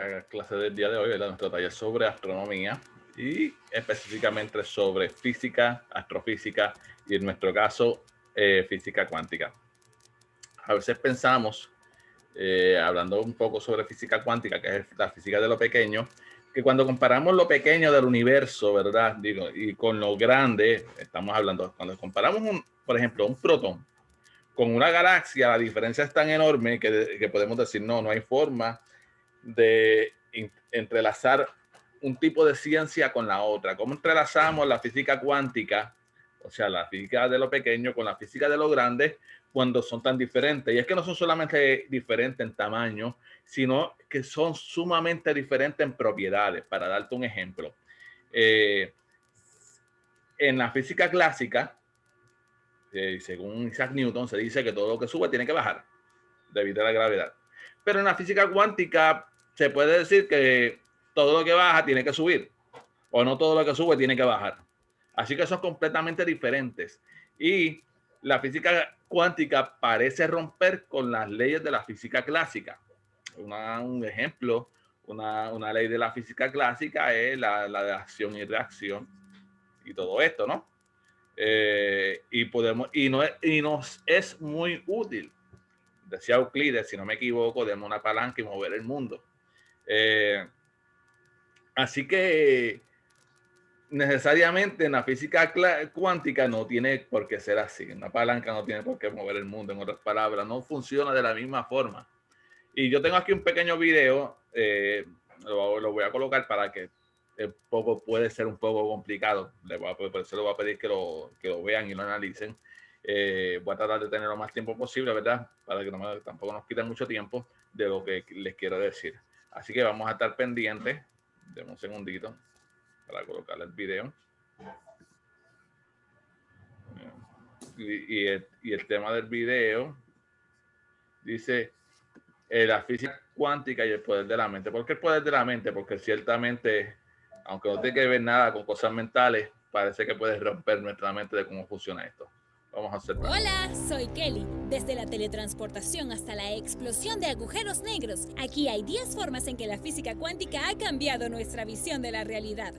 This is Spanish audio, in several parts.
nuestra clase del día de hoy, ¿verdad? Nuestro taller sobre astronomía y específicamente sobre física, astrofísica y en nuestro caso física cuántica. A veces pensamos, hablando un poco sobre física cuántica, que es la física de lo pequeño, que cuando comparamos lo pequeño del universo, ¿verdad? Digo, y con lo grande, estamos hablando, cuando comparamos, por ejemplo, un protón con una galaxia, la diferencia es tan enorme que podemos decir, no hay forma de entrelazar un tipo de ciencia con la otra. ¿Cómo entrelazamos la física cuántica, o sea, la física de lo pequeño con la física de lo grande cuando son tan diferentes? Y es que no son solamente diferentes en tamaño, sino que son sumamente diferentes en propiedades. Para darte un ejemplo, en la física clásica, según Isaac Newton, se dice que todo lo que sube tiene que bajar debido a la gravedad. Pero en la física cuántica se puede decir que todo lo que baja tiene que subir, o no todo lo que sube tiene que bajar. Así que son completamente diferentes. Y la física cuántica parece romper con las leyes de la física clásica. Un ejemplo, una ley de la física clásica es la de acción y reacción y todo esto, ¿no? Y nos es muy útil. Decía Euclides, si no me equivoco, demos una palanca y mover el mundo. Así que necesariamente en la física cuántica no tiene por qué ser así. Una palanca no tiene por qué mover el mundo, en otras palabras, no funciona de la misma forma. Y yo tengo aquí un pequeño video, lo voy a colocar para que puede ser un poco complicado. Por eso le voy a pedir que lo vean y lo analicen. Voy a tratar de tener lo más tiempo posible, ¿verdad? Para que tampoco nos quiten mucho tiempo de lo que les quiero decir. Así que vamos a estar pendientes. Deme un segundito para colocar el video. Y el tema del video dice la física cuántica y el poder de la mente. ¿Por qué el poder de la mente? Porque ciertamente, aunque no tiene que ver nada con cosas mentales, parece que puede romper nuestra mente de cómo funciona esto. Vamos a hacer. Hola, soy Kelly. Desde la teletransportación hasta la explosión de agujeros negros, aquí hay 10 formas en que la física cuántica ha cambiado nuestra visión de la realidad.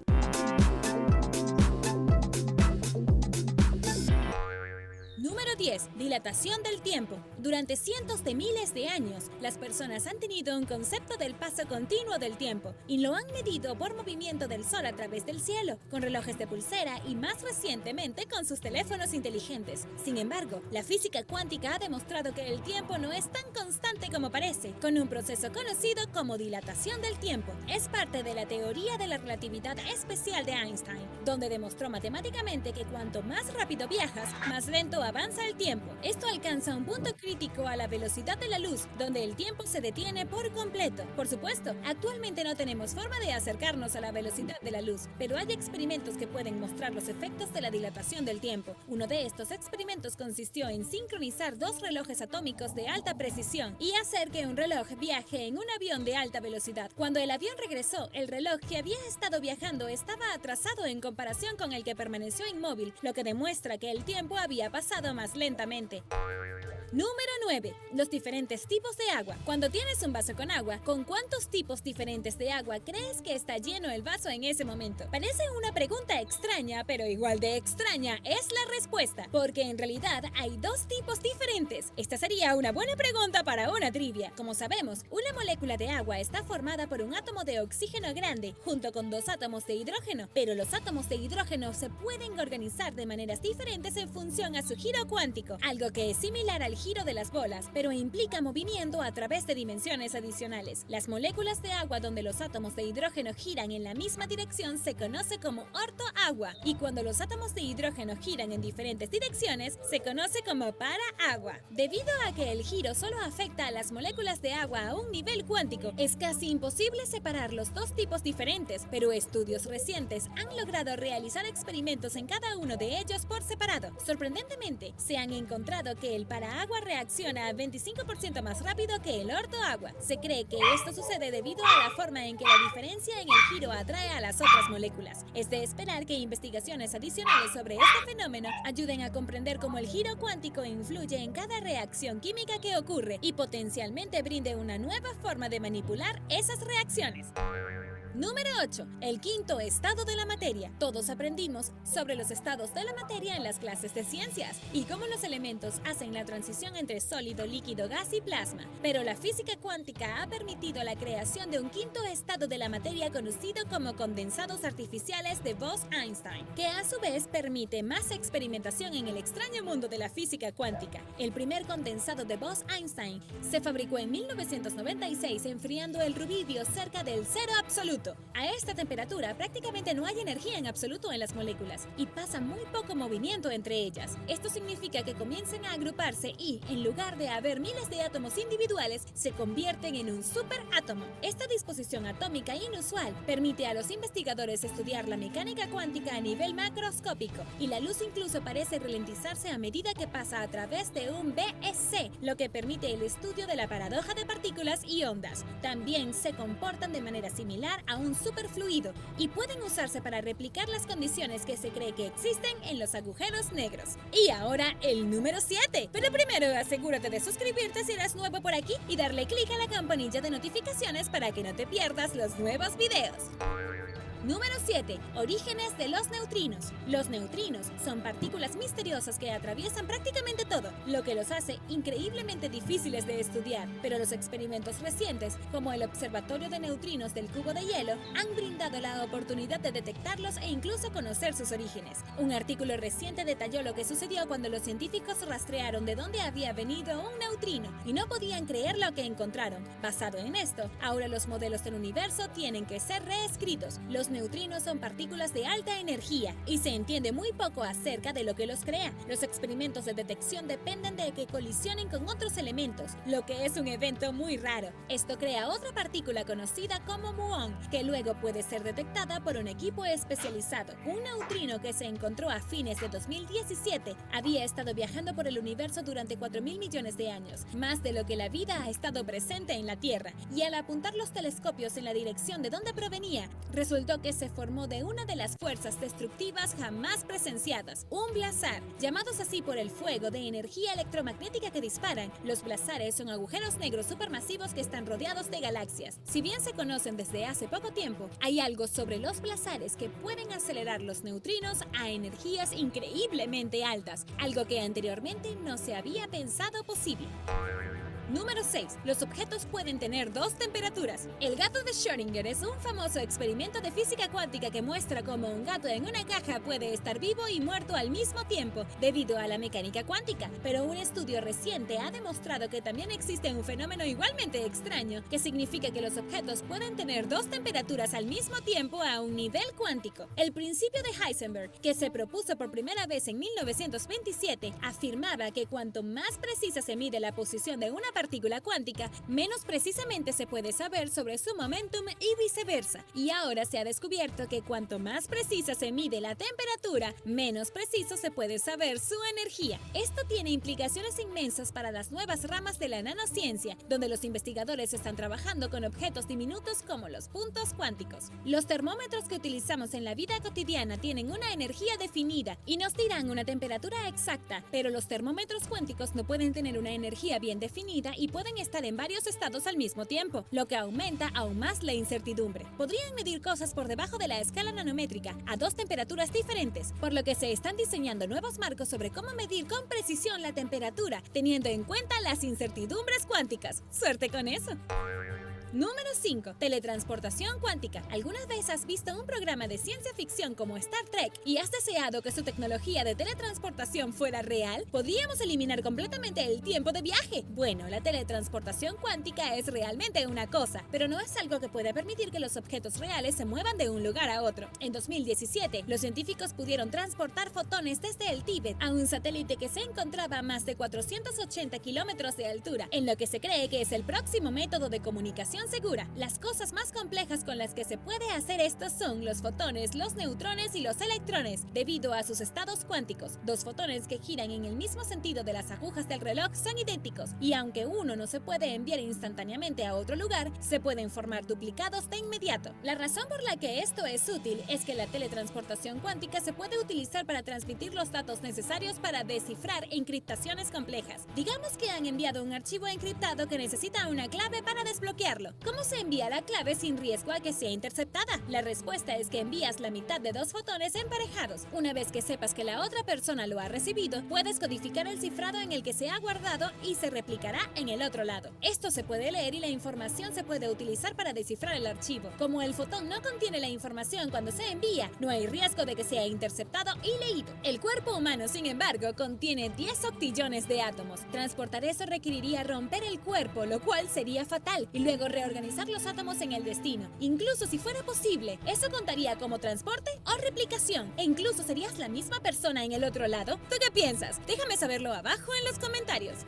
Número 10. Dilatación del tiempo. Durante cientos de miles de años, las personas han tenido un concepto del paso continuo del tiempo y lo han medido por movimiento del sol a través del cielo, con relojes de pulsera y más recientemente con sus teléfonos inteligentes. Sin embargo, la física cuántica ha demostrado que el tiempo no es tan constante como parece, con un proceso conocido como dilatación del tiempo. Es parte de la teoría de la relatividad especial de Einstein, donde demostró matemáticamente que cuanto más rápido viajas, más lento avanza el tiempo. Esto alcanza un punto crítico a la velocidad de la luz, donde el tiempo se detiene por completo. Por supuesto, actualmente no tenemos forma de acercarnos a la velocidad de la luz, pero hay experimentos que pueden mostrar los efectos de la dilatación del tiempo. Uno de estos experimentos consistió en sincronizar dos relojes atómicos de alta precisión y hacer que un reloj viaje en un avión de alta velocidad. Cuando el avión regresó, el reloj que había estado viajando estaba atrasado en comparación con el que permaneció inmóvil, lo que demuestra que el tiempo había pasado más lentamente. Número 9. Los diferentes tipos de agua. Cuando tienes un vaso con agua, ¿con cuántos tipos diferentes de agua crees que está lleno el vaso en ese momento? Parece una pregunta extraña, pero igual de extraña es la respuesta, porque en realidad hay dos tipos diferentes. Esta sería una buena pregunta para una trivia. Como sabemos, una molécula de agua está formada por un átomo de oxígeno grande junto con dos átomos de hidrógeno, pero los átomos de hidrógeno se pueden organizar de maneras diferentes en función a su giro cuántico, algo que es similar al giro de las bolas, pero implica movimiento a través de dimensiones adicionales. Las moléculas de agua donde los átomos de hidrógeno giran en la misma dirección se conoce como ortoagua, y cuando los átomos de hidrógeno giran en diferentes direcciones se conoce como paraagua. Debido a que el giro solo afecta a las moléculas de agua a un nivel cuántico, es casi imposible separar los dos tipos diferentes, pero estudios recientes han logrado realizar experimentos en cada uno de ellos por separado. Sorprendentemente, se han han encontrado que el paraagua reacciona 25% más rápido que el ortoagua. Se cree que esto sucede debido a la forma en que la diferencia en el giro atrae a las otras moléculas. Es de esperar que investigaciones adicionales sobre este fenómeno ayuden a comprender cómo el giro cuántico influye en cada reacción química que ocurre y potencialmente brinde una nueva forma de manipular esas reacciones. Número 8. El quinto estado de la materia. Todos aprendimos sobre los estados de la materia en las clases de ciencias y cómo los elementos hacen la transición entre sólido, líquido, gas y plasma. Pero la física cuántica ha permitido la creación de un quinto estado de la materia conocido como condensados artificiales de Bose-Einstein, que a su vez permite más experimentación en el extraño mundo de la física cuántica. El primer condensado de Bose-Einstein se fabricó en 1996 enfriando el rubidio cerca del cero absoluto. A esta temperatura prácticamente no hay energía en absoluto en las moléculas y pasa muy poco movimiento entre ellas. Esto significa que comienzan a agruparse y, en lugar de haber miles de átomos individuales, se convierten en un superátomo. Esta disposición atómica inusual permite a los investigadores estudiar la mecánica cuántica a nivel macroscópico y la luz incluso parece ralentizarse a medida que pasa a través de un BSC, lo que permite el estudio de la paradoja de partículas y ondas. También se comportan de manera similar a un superfluido y pueden usarse para replicar las condiciones que se cree que existen en los agujeros negros. Y ahora el número 7. Pero primero asegúrate de suscribirte si eres nuevo por aquí y darle clic a la campanilla de notificaciones para que no te pierdas los nuevos videos. Número 7. Orígenes de los neutrinos. Los neutrinos son partículas misteriosas que atraviesan prácticamente todo, lo que los hace increíblemente difíciles de estudiar. Pero los experimentos recientes, como el Observatorio de Neutrinos del Cubo de Hielo, han brindado la oportunidad de detectarlos e incluso conocer sus orígenes. Un artículo reciente detalló lo que sucedió cuando los científicos rastrearon de dónde había venido un neutrino y no podían creer lo que encontraron. Basado en esto, ahora los modelos del universo tienen que ser reescritos. Los neutrinos son partículas de alta energía y se entiende muy poco acerca de lo que los crea. Los experimentos de detección dependen de que colisionen con otros elementos, lo que es un evento muy raro. Esto crea otra partícula conocida como muón, que luego puede ser detectada por un equipo especializado. Un neutrino que se encontró a fines de 2017 había estado viajando por el universo durante 4.000 millones de años, más de lo que la vida ha estado presente en la Tierra, y al apuntar los telescopios en la dirección de donde provenía, resultó que se formó de una de las fuerzas destructivas jamás presenciadas, un blazar. Llamados así por el fuego de energía electromagnética que disparan, los blazares son agujeros negros supermasivos que están rodeados de galaxias. Si bien se conocen desde hace poco tiempo, hay algo sobre los blazares que pueden acelerar los neutrinos a energías increíblemente altas, algo que anteriormente no se había pensado posible. Número 6. Los objetos pueden tener dos temperaturas. El gato de Schrödinger es un famoso experimento de física cuántica que muestra cómo un gato en una caja puede estar vivo y muerto al mismo tiempo debido a la mecánica cuántica. Pero un estudio reciente ha demostrado que también existe un fenómeno igualmente extraño, que significa que los objetos pueden tener dos temperaturas al mismo tiempo a un nivel cuántico. El principio de Heisenberg, que se propuso por primera vez en 1927, afirmaba que cuanto más precisa se mide la posición de una partícula cuántica, menos precisamente se puede saber sobre su momentum y viceversa. Y ahora se ha descubierto que cuanto más precisa se mide la temperatura, menos preciso se puede saber su energía. Esto tiene implicaciones inmensas para las nuevas ramas de la nanociencia, donde los investigadores están trabajando con objetos diminutos como los puntos cuánticos. Los termómetros que utilizamos en la vida cotidiana tienen una energía definida y nos dirán una temperatura exacta, pero los termómetros cuánticos no pueden tener una energía bien definida y pueden estar en varios estados al mismo tiempo, lo que aumenta aún más la incertidumbre. Podrían medir cosas por debajo de la escala nanométrica a dos temperaturas diferentes, por lo que se están diseñando nuevos marcos sobre cómo medir con precisión la temperatura, teniendo en cuenta las incertidumbres cuánticas. ¡Suerte con eso! Número 5. Teletransportación cuántica. ¿Alguna vez has visto un programa de ciencia ficción como Star Trek y has deseado que su tecnología de teletransportación fuera real? ¿Podríamos eliminar completamente el tiempo de viaje? Bueno, la teletransportación cuántica es realmente una cosa, pero no es algo que pueda permitir que los objetos reales se muevan de un lugar a otro. En 2017, los científicos pudieron transportar fotones desde el Tíbet a un satélite que se encontraba a más de 480 kilómetros de altura, en lo que se cree que es el próximo método de comunicación computación segura. Las cosas más complejas con las que se puede hacer esto son los fotones, los neutrones y los electrones, debido a sus estados cuánticos. Dos fotones que giran en el mismo sentido de las agujas del reloj son idénticos, y aunque uno no se puede enviar instantáneamente a otro lugar, se pueden formar duplicados de inmediato. La razón por la que esto es útil es que la teletransportación cuántica se puede utilizar para transmitir los datos necesarios para descifrar encriptaciones complejas. Digamos que han enviado un archivo encriptado que necesita una clave para desbloquearlo. ¿Cómo se envía la clave sin riesgo a que sea interceptada? La respuesta es que envías la mitad de dos fotones emparejados. Una vez que sepas que la otra persona lo ha recibido, puedes codificar el cifrado en el que se ha guardado y se replicará en el otro lado. Esto se puede leer y la información se puede utilizar para descifrar el archivo. Como el fotón no contiene la información cuando se envía, no hay riesgo de que sea interceptado y leído. El cuerpo humano, sin embargo, contiene 10 octillones de átomos. Transportar eso requeriría romper el cuerpo, lo cual sería fatal, y luego reorganizar los átomos en el destino. Incluso si fuera posible, ¿eso contaría como transporte o replicación? E incluso serías la misma persona en el otro lado. ¿Tú qué piensas? Déjame saberlo abajo en los comentarios.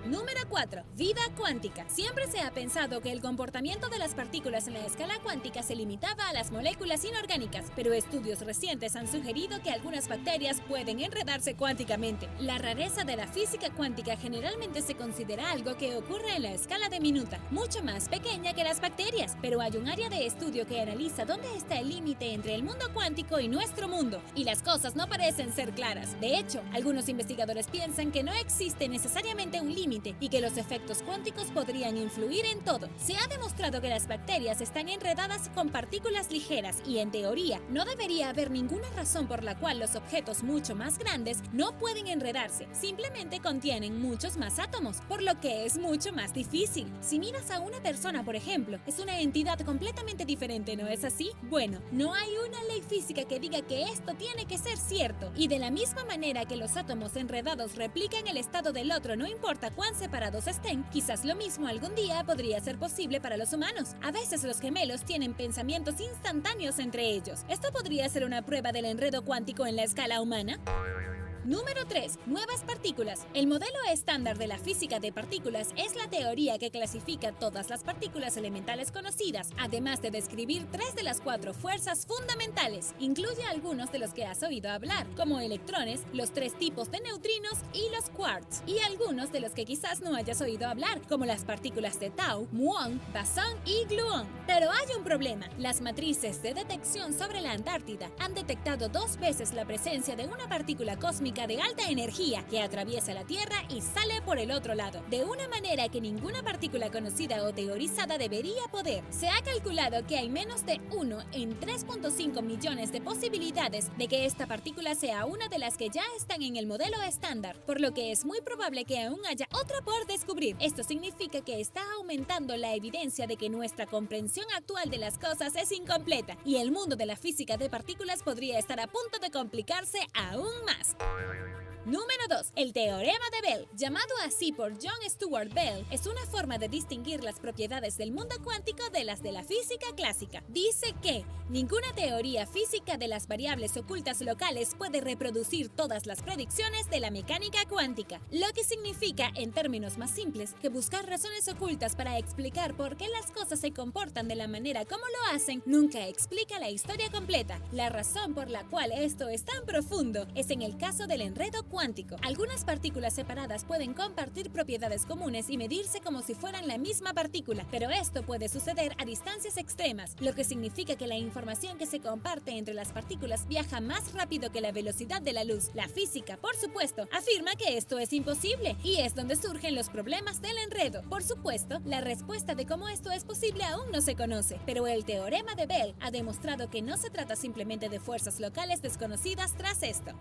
Número 4. Vida cuántica. Siempre se ha pensado que el comportamiento de las partículas en la escala cuántica se limitaba a las moléculas inorgánicas, pero estudios recientes han sugerido que algunas bacterias pueden enredarse cuánticamente. La rareza de la física cuántica generalmente se considera algo que ocurre en la escala diminuta, mucho más pequeña que las bacterias, pero hay un área de estudio que analiza dónde está el límite entre el mundo cuántico y nuestro mundo, y las cosas no parecen ser claras. De hecho, algunos investigadores piensan que no existe necesariamente un límite y que los efectos cuánticos podrían influir en todo. Se ha demostrado que las bacterias están enredadas con partículas ligeras y, en teoría, no debería haber ninguna razón por la cual los objetos mucho más grandes no pueden enredarse. Simplemente contienen muchos más átomos, por lo que es mucho más difícil. Si miras a una persona, por ejemplo, es una entidad completamente diferente, ¿no es así? Bueno, no hay una ley física que diga que esto tiene que ser cierto. Y de la misma manera que los átomos enredados replican el estado del otro, no importa cuán separados estén, quizás lo mismo algún día podría ser posible para los humanos. A veces los gemelos tienen pensamientos instantáneos entre ellos. ¿Esto podría ser una prueba del enredo cuántico en la escala humana? Número 3. Nuevas partículas. El modelo estándar de la física de partículas es la teoría que clasifica todas las partículas elementales conocidas, además de describir 3 de las 4 fuerzas fundamentales. Incluye algunos de los que has oído hablar, como electrones, los 3 tipos de neutrinos y los quarks, y algunos de los que quizás no hayas oído hablar, como las partículas de tau, muón, bosón y gluón. Pero hay un problema. Las matrices de detección sobre la Antártida han detectado 2 veces la presencia de una partícula cósmica de alta energía que atraviesa la Tierra y sale por el otro lado, de una manera que ninguna partícula conocida o teorizada debería poder. Se ha calculado que hay menos de 1 en 3.5 millones de posibilidades de que esta partícula sea una de las que ya están en el modelo estándar, por lo que es muy probable que aún haya otra por descubrir. Esto significa que está aumentando la evidencia de que nuestra comprensión actual de las cosas es incompleta, y el mundo de la física de partículas podría estar a punto de complicarse aún más. Número 2. El teorema de Bell. Llamado así por John Stuart Bell, es una forma de distinguir las propiedades del mundo cuántico de las de la física clásica. Dice que ninguna teoría física de las variables ocultas locales puede reproducir todas las predicciones de la mecánica cuántica, lo que significa, en términos más simples, que buscar razones ocultas para explicar por qué las cosas se comportan de la manera como lo hacen nunca explica la historia completa. La razón por la cual esto es tan profundo es en el caso del enredo cuántico. Algunas partículas separadas pueden compartir propiedades comunes y medirse como si fueran la misma partícula, pero esto puede suceder a distancias extremas, lo que significa que la información que se comparte entre las partículas viaja más rápido que la velocidad de la luz. La física, por supuesto, afirma que esto es imposible, y es donde surgen los problemas del enredo. Por supuesto, la respuesta de cómo esto es posible aún no se conoce, pero el teorema de Bell ha demostrado que no se trata simplemente de fuerzas locales desconocidas tras esto.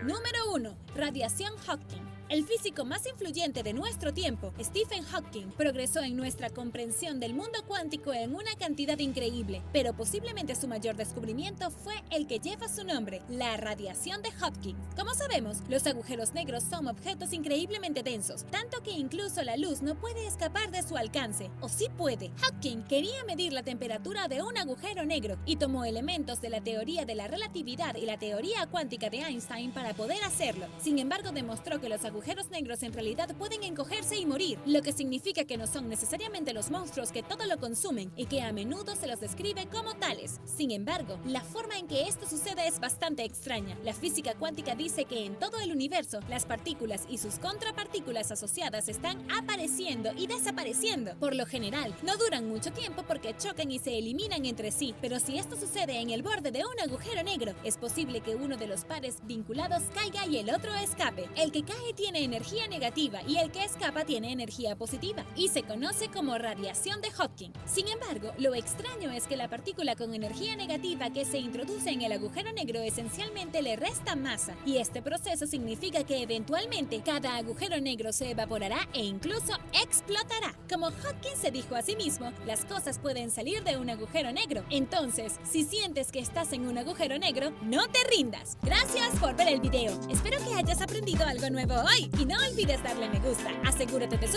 Número 1. Radiación Hawking. El físico más influyente de nuestro tiempo, Stephen Hawking, progresó en nuestra comprensión del mundo cuántico en una cantidad increíble, pero posiblemente su mayor descubrimiento fue el que lleva su nombre, la radiación de Hawking. Como sabemos, los agujeros negros son objetos increíblemente densos, tanto que incluso la luz no puede escapar de su alcance, o sí puede. Hawking quería medir la temperatura de un agujero negro y tomó elementos de la teoría de la relatividad y la teoría cuántica de Einstein para poder hacerlo. Sin embargo, demostró que los agujeros agujeros negros en realidad pueden encogerse y morir, lo que significa que no son necesariamente los monstruos que todo lo consumen y que a menudo se los describe como tales. Sin embargo, la forma en que esto sucede es bastante extraña. La física cuántica dice que en todo el universo, las partículas y sus contrapartículas asociadas están apareciendo y desapareciendo. Por lo general, no duran mucho tiempo porque chocan y se eliminan entre sí, pero si esto sucede en el borde de un agujero negro, es posible que uno de los pares vinculados caiga y el otro escape. El que cae tiene energía negativa y el que escapa tiene energía positiva, y se conoce como radiación de Hawking. Sin embargo, lo extraño es que la partícula con energía negativa que se introduce en el agujero negro esencialmente le resta masa, y este proceso significa que eventualmente cada agujero negro se evaporará e incluso explotará. Como Hawking se dijo a sí mismo, las cosas pueden salir de un agujero negro. Entonces, si sientes que estás en un agujero negro, no te rindas. Gracias por ver el video. Espero que hayas aprendido algo nuevo hoy y no olvides darle me gusta. Asegúrate de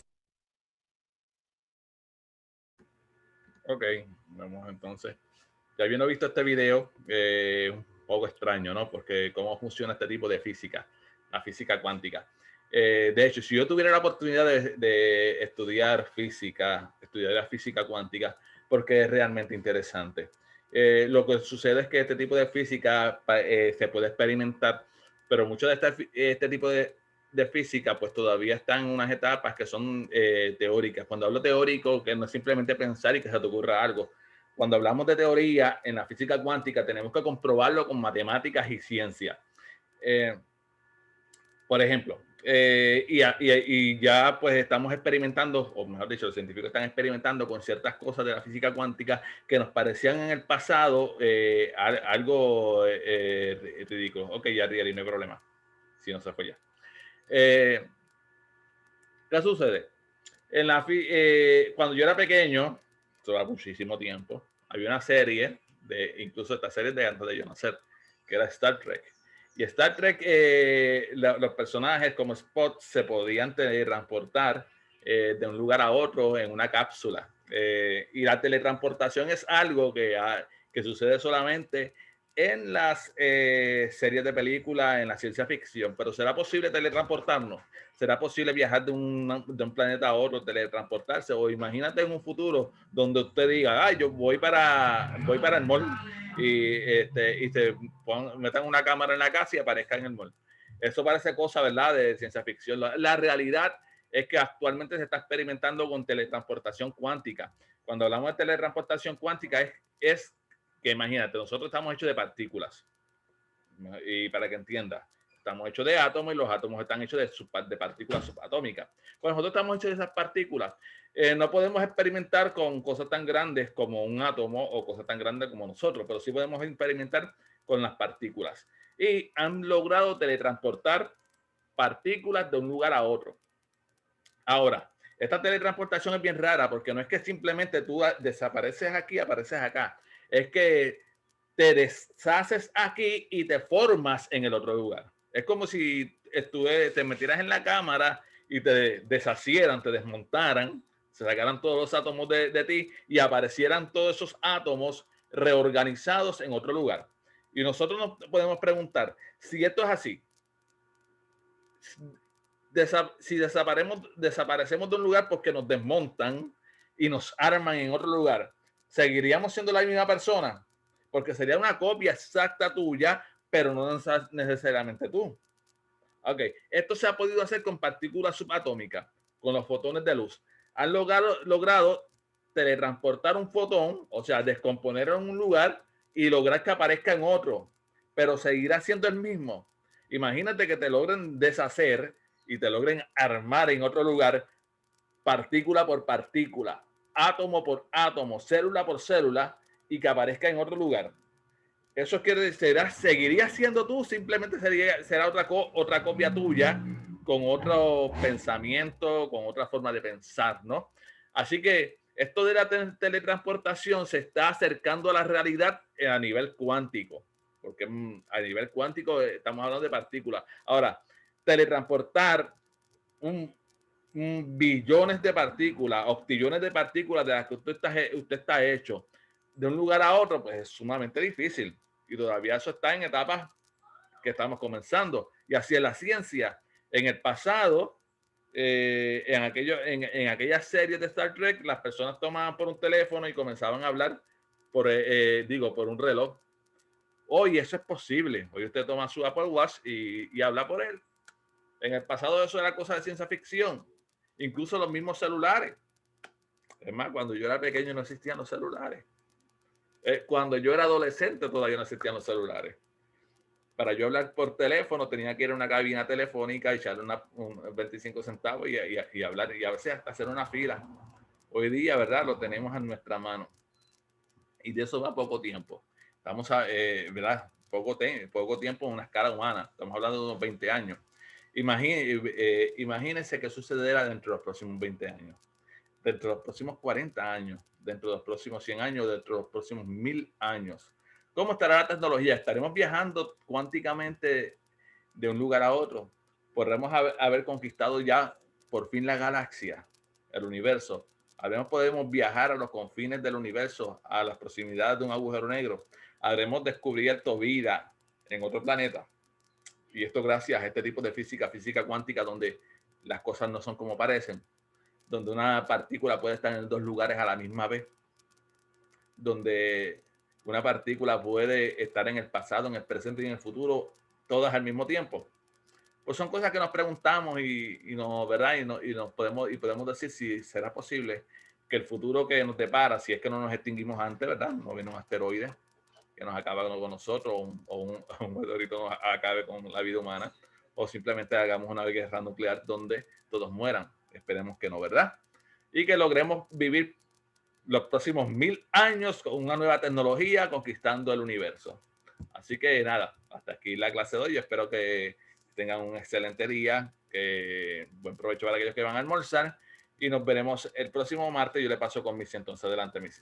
Ok, vamos entonces. Ya habiendo visto este video, un poco extraño, ¿no? Porque cómo funciona este tipo de física, la física cuántica. De hecho, si yo tuviera la oportunidad de estudiar física, estudiar la física cuántica, porque es realmente interesante. Lo que sucede es que este tipo de física se puede experimentar, pero mucho de este tipo de física pues todavía están en unas etapas que son teóricas. Cuando hablo teórico, que no es simplemente pensar y que se te ocurra algo. Cuando hablamos de teoría en la física cuántica, tenemos que comprobarlo con matemáticas y ciencia. Por ejemplo, y ya pues estamos experimentando, o mejor dicho, los científicos están experimentando con ciertas cosas de la física cuántica que nos parecían en el pasado algo ridículo. Ok, ya, no hay problema, si no se fue ya. ¿Qué sucede? Cuando yo era pequeño, eso muchísimo tiempo, había una serie, incluso esta serie de antes de yo nacer, que era Star Trek. Y Star Trek, los personajes como Spock se podían teletransportar de un lugar a otro en una cápsula. Y la teletransportación es algo que sucede solamente en las series de películas, en la ciencia ficción. Pero ¿será posible teletransportarnos? ¿Será posible viajar de un planeta a otro, teletransportarse? O imagínate en un futuro donde usted diga, ay, yo voy para el mall y se metan una cámara en la casa y aparezca en el mall. Eso parece cosa, ¿verdad?, de ciencia ficción. La realidad es que actualmente se está experimentando con teletransportación cuántica. Cuando hablamos de teletransportación cuántica es que imagínate, nosotros estamos hechos de partículas. Y para que entienda, estamos hechos de átomos y los átomos están hechos de partículas subatómicas. Pues nosotros estamos hechos de esas partículas. No podemos experimentar con cosas tan grandes como un átomo o cosas tan grandes como nosotros, pero sí podemos experimentar con las partículas. Y han logrado teletransportar partículas de un lugar a otro. Ahora, esta teletransportación es bien rara porque no es que simplemente tú desapareces aquí, apareces acá. Es que te deshaces aquí y te formas en el otro lugar. Es como si te metieras en la cámara y te deshacieran, te desmontaran, se sacaran todos los átomos de ti y aparecieran todos esos átomos reorganizados en otro lugar. Y nosotros nos podemos preguntar, si esto es así, si desaparecemos de un lugar porque nos desmontan y nos arman en otro lugar, ¿seguiríamos siendo la misma persona? Porque sería una copia exacta tuya, pero no necesariamente tú. Ok, esto se ha podido hacer con partículas subatómicas, con los fotones de luz. Han logrado teletransportar un fotón, o sea, descomponerlo en un lugar y lograr que aparezca en otro, pero seguirá siendo el mismo. Imagínate que te logren deshacer y te logren armar en otro lugar, partícula por partícula, átomo por átomo, célula por célula, y que aparezca en otro lugar. Eso quiere decir, seguiría siendo tú, simplemente será otra copia tuya, con otro pensamiento, con otra forma de pensar, ¿no? Así que esto de la teletransportación se está acercando a la realidad a nivel cuántico, porque a nivel cuántico estamos hablando de partículas. Ahora, teletransportar billones de partículas, octillones de partículas de las que usted está hecho de un lugar a otro, pues es sumamente difícil. Y todavía eso está en etapas que estamos comenzando. Y así es la ciencia. En el pasado, en aquellas series de Star Trek, las personas tomaban por un teléfono y comenzaban a hablar por un reloj. Hoy eso es posible. Hoy usted toma su Apple Watch y habla por él. En el pasado eso era cosa de ciencia ficción. Incluso los mismos celulares. Es más, cuando yo era pequeño no existían los celulares. Cuando yo era adolescente todavía no existían los celulares. Para yo hablar por teléfono tenía que ir a una cabina telefónica y echarle 25 centavos y hablar y a veces hasta hacer una fila. Hoy día, ¿verdad? Lo tenemos en nuestra mano. Y de eso va poco tiempo. Estamos, ¿verdad? Poco tiempo en una escala humana. Estamos hablando de unos 20 años. Imagínense qué sucederá dentro de los próximos 20 años, dentro de los próximos 40 años, dentro de los próximos 100 años, dentro de los próximos 1000 años. ¿Cómo estará la tecnología? ¿Estaremos viajando cuánticamente de un lugar a otro? ¿Podremos haber conquistado ya por fin la galaxia, el universo? ¿Podemos viajar a los confines del universo, a las proximidades de un agujero negro? ¿Habremos descubierto vida en otro planeta? Y esto gracias a este tipo de física cuántica, donde las cosas no son como parecen, donde una partícula puede estar en dos lugares a la misma vez, donde una partícula puede estar en el pasado, en el presente y en el futuro, todas al mismo tiempo. Pues son cosas que nos preguntamos y nos, ¿verdad? Podemos decir si será posible que el futuro que nos depara, si es que no nos extinguimos antes, ¿verdad? No viene un asteroide que nos acaba con nosotros o un meteorito nos acabe con la vida humana, o simplemente hagamos una guerra nuclear donde todos mueran. Esperemos que no, ¿verdad? Y que logremos vivir los próximos 1000 años con una nueva tecnología conquistando el universo. Así que nada, hasta aquí la clase de hoy. Yo espero que tengan un excelente día, que buen provecho para aquellos que van a almorzar y nos veremos el próximo martes. Yo le paso con Missy entonces. Adelante, Missy.